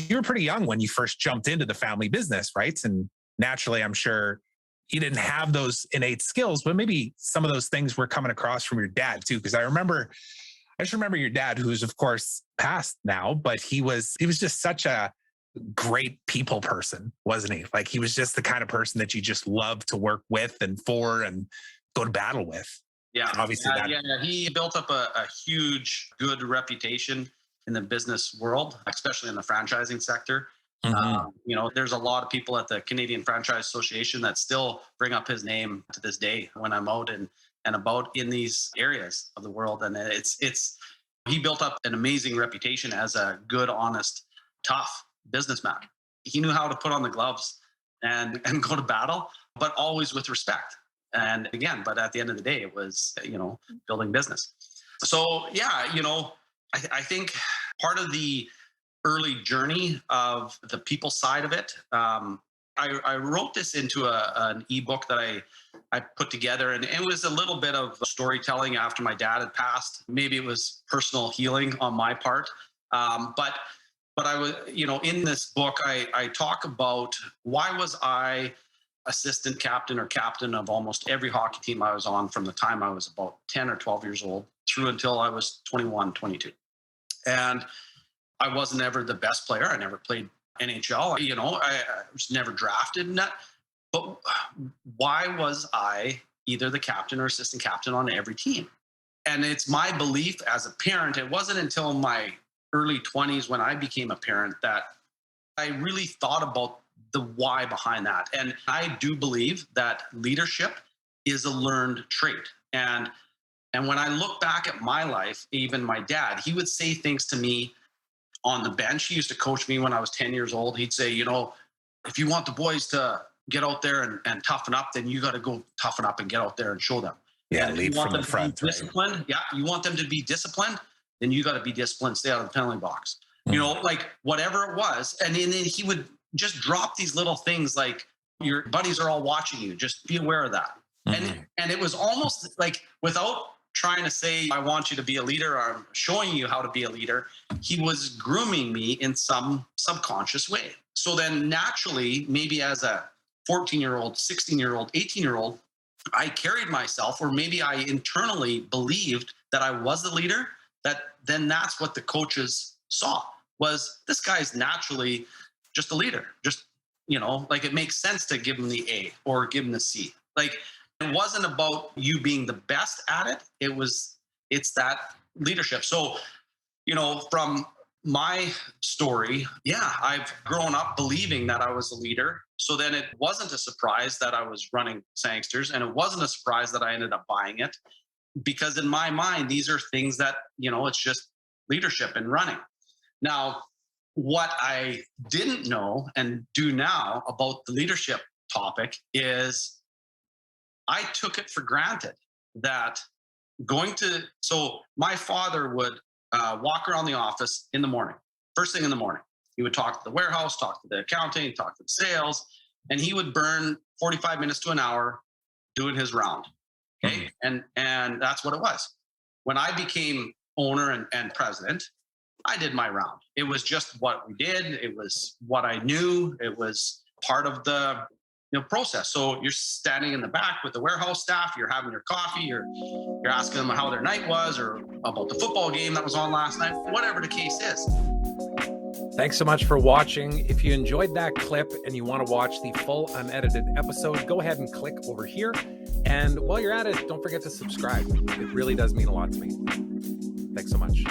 You were pretty young when you first jumped into the family business, right? And naturally, I'm sure you didn't have those innate skills, but maybe some of those things were coming across from your dad too. Because I just remember your dad, who's of course passed now, but he was just such a great people person, wasn't he? Like he was just the kind of person that you just loved to work with and for and go to battle with. Yeah, and obviously he built up a huge, good reputation in the business world, especially in the franchising sector. There's a lot of people at the Canadian Franchise Association that still bring up his name to this day when I'm out and about in these areas of the world. And he built up an amazing reputation as a good, honest, tough businessman. He knew how to put on the gloves and go to battle, but always with respect. And again, but at the end of the day, it was, building business. So, I think part of the early journey of the people side of it, I wrote this into an ebook that I put together, and it was a little bit of storytelling after my dad had passed. Maybe it was personal healing on my part. But I was, in this book, I talk about why was I assistant captain or captain of almost every hockey team I was on from the time I was about 10 or 12 years old through until I was 21, 22. And I wasn't ever the best player. I never played NHL. I was never drafted in that. But why was I either the captain or assistant captain on every team? And it's my belief as a parent, it wasn't until my early 20s when I became a parent that I really thought about the why behind that. And I do believe that leadership is a learned trait. And when I look back at my life, even my dad, he would say things to me on the bench. He used to coach me when I was 10 years old. He'd say, if you want the boys to get out there and toughen up, then you got to go toughen up and get out there and show them. Yeah, lead from the front. Disciplined. Right? Yeah, you want them to be disciplined, then you got to be disciplined. Stay out of the penalty box. Like whatever it was. And then he would just drop these little things like your buddies are all watching you. Just be aware of that. And it was almost like without trying to say, I want you to be a leader, or I'm showing you how to be a leader, he was grooming me in some subconscious way. So then naturally, maybe as a 14-year-old, 16-year-old, 18-year-old, I carried myself, or maybe I internally believed that I was the leader, then that's what the coaches saw, was this guy's naturally just a leader. Just, like it makes sense to give him the A or give him the C. Like it wasn't about you being the best at it. It's that leadership. So, from my story, I've grown up believing that I was a leader. So then it wasn't a surprise that I was running Sangsters, and it wasn't a surprise that I ended up buying it, because in my mind, these are things that, it's just leadership and running. Now, what I didn't know and do now about the leadership topic is I took it for granted that so my father would walk around the office in the morning, first thing in the morning. He would talk to the warehouse, talk to the accounting, talk to the sales, and he would burn 45 minutes to an hour doing his round. Okay. And that's what it was. When I became owner and president, I did my round. It was just what we did. It was what I knew. It was part of the process. So you're standing in the back with the warehouse staff. You're having your coffee. You're asking them how their night was, or about the football game that was on last night. Whatever the case is. Thanks so much for watching. If you enjoyed that clip and you want to watch the full unedited episode, go ahead and click over here. And while you're at it, don't forget to subscribe. It really does mean a lot to me. Thanks so much.